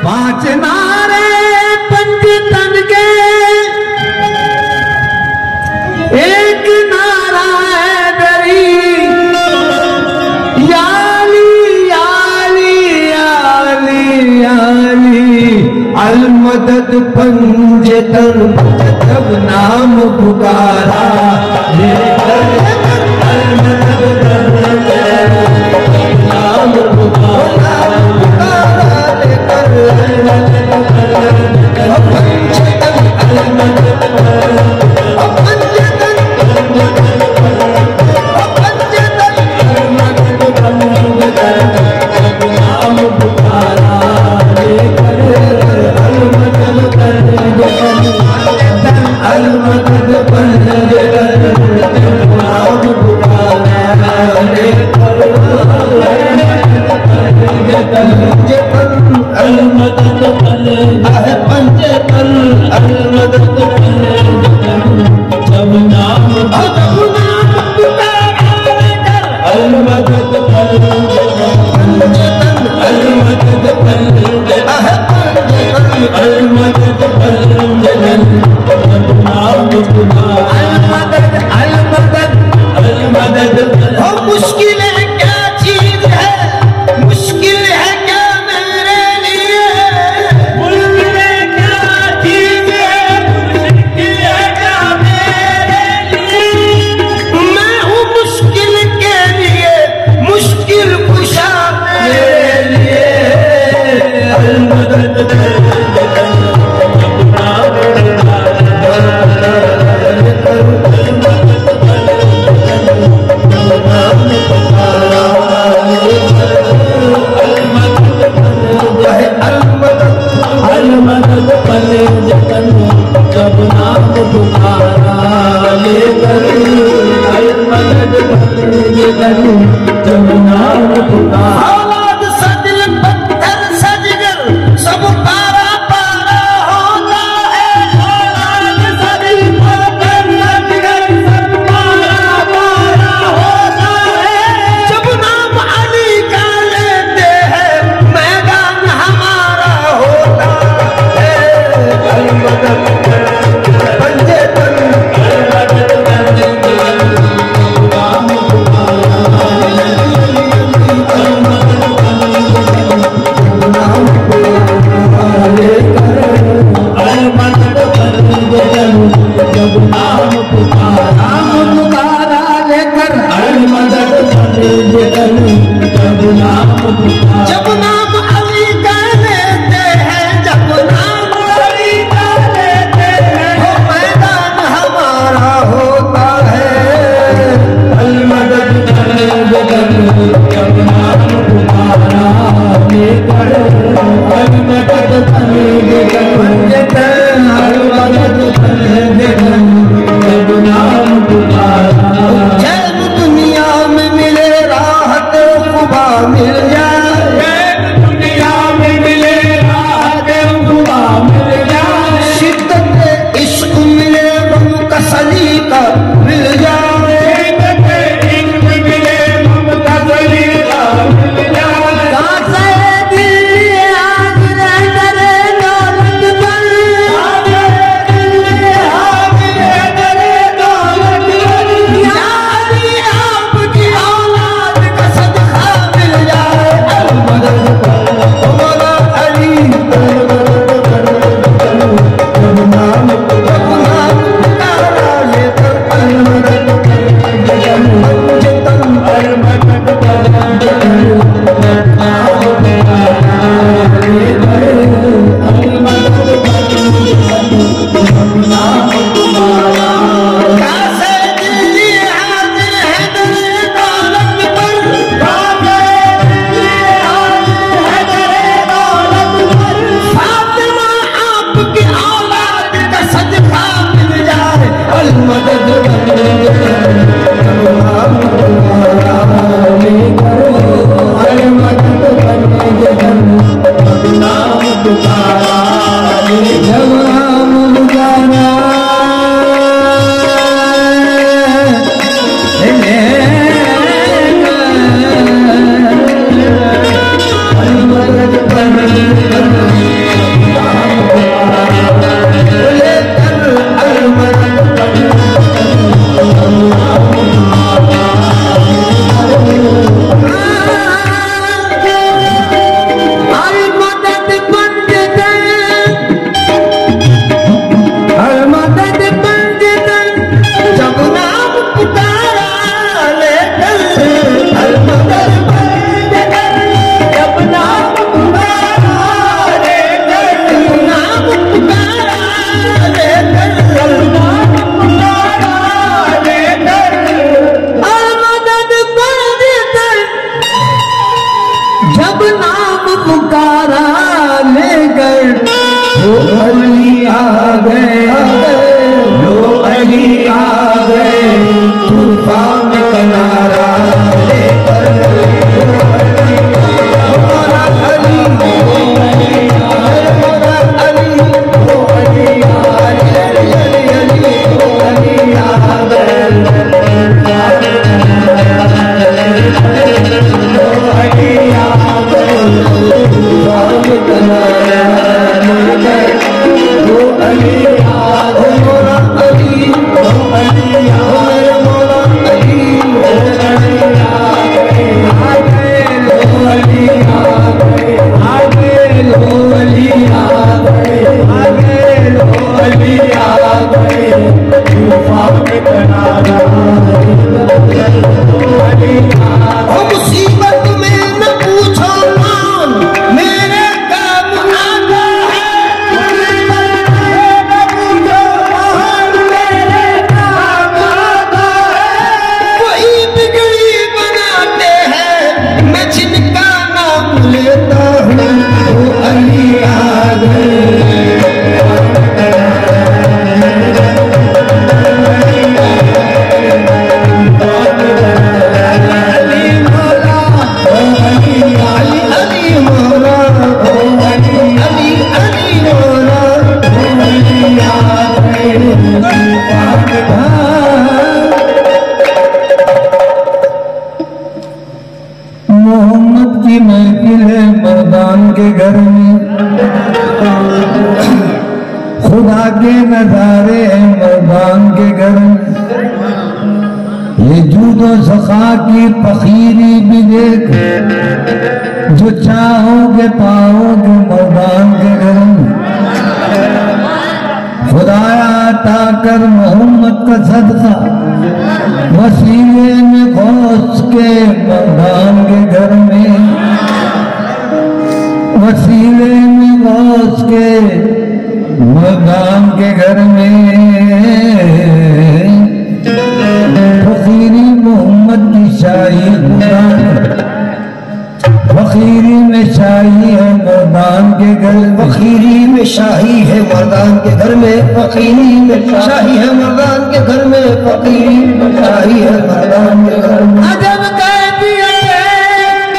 पांच नारे पंच तन के, एक नारा है दरी, याली याली याली याली अल मदद पंज तन, जब नाम पुकारा नाम पुकारा पुकारा लेकर वो अली आ गए, लो अली आ गए, तूफान किनारा लेकर हमारा अली, हमारा अली, वो अली आ गए, अली वो अली आ गए, वो अली आ गए, तूफान किनारा लेकर वो अली आ गए, मोरा अली, वो अली आ गए, मोरा अली, वो अली आ गए, आ गए लो अली आ गए, आ गए लो अली आ गए, आ गए लो अली आ गए, तूफान किनारा अली आ गए। मुसीबत में न पूछो कौन मेरे काम आता है, न पूछो कौन मेरे काम आता है, वही बिगड़ी बनाते हैं मैं जिनका नाम लेता हूँ, वो अली आ गए, मोहम्मद की महफिल है मर्दान के घर में, खुदा के नजारे हैं मर्दान के घर में, ये जूदो सखा की फकीरी भी देख, जो चाहोगे पाओगे मर्दान के घर में, खुदाया अता कर मोहम्मद का सदका वसीले में घोष के मर्दान के घर में, वसीले में घोष के मर्दान के घर में, फकीरी मोहम्मद की शाही खुदा, फकीरी में शाही है मर्दान के घर, फकीरी में शाही है मर्दान के घर में, फकीरी में शाही है मर्दान के घर में, फकीरी में शाही है मर्दान के घर में। अजब कैफियत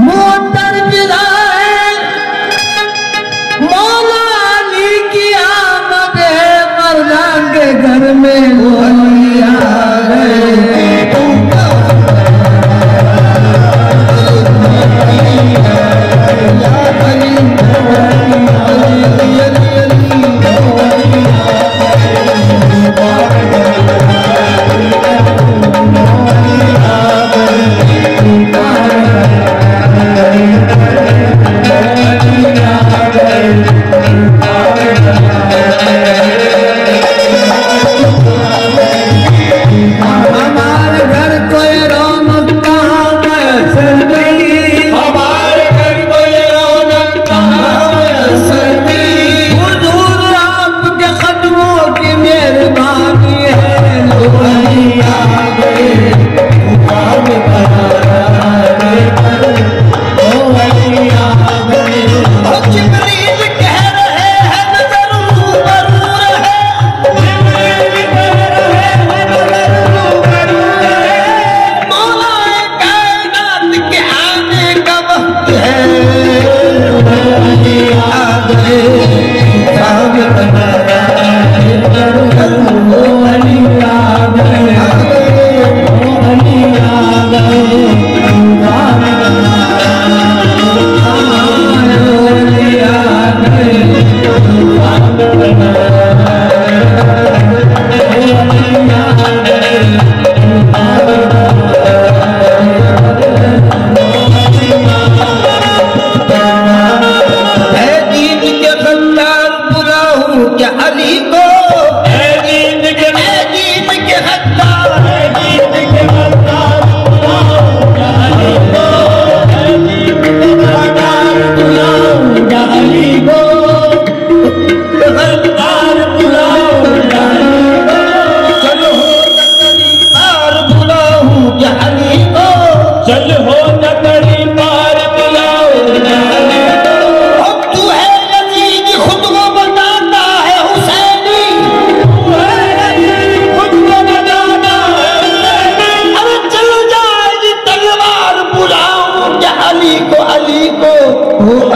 मोहतर विदा है, मौला अली की आमद है मर्दान के घर में, वो अली आ गए,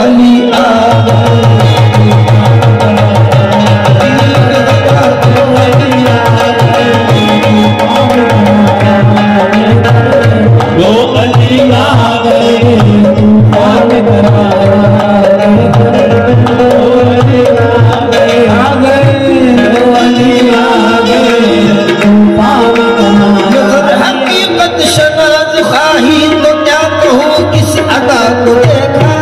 अली आ हकीकत शनाज खाही तो क्या कहूँ किस अदा को देखा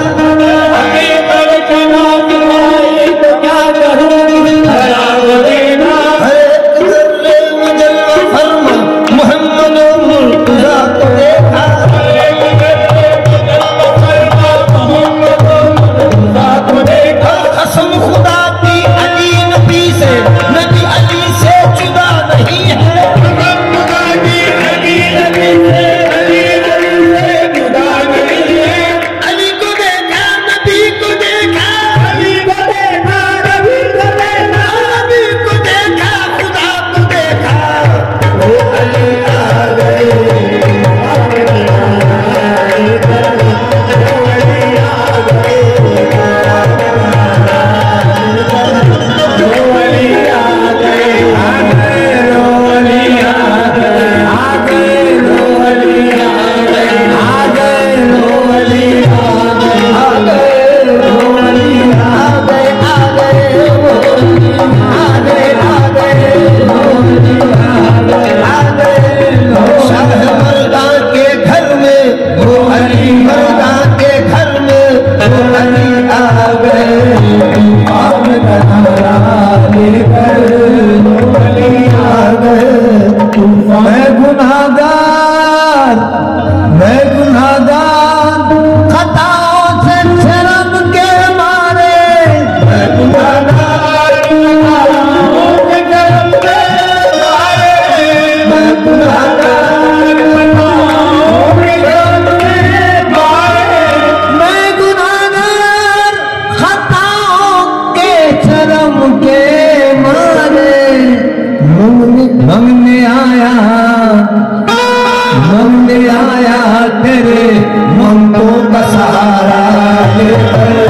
मैं गुनाहगार खताओं से शर्म के मारे मैं गुनाहगार खताओं से शर्म के मारे मैं गुनाहगार खताओं से शर्म के मारे मैं गुनाहगार खताओं के शर्म के मारे मंगने आया तेरे मंगों का सहारा लेकर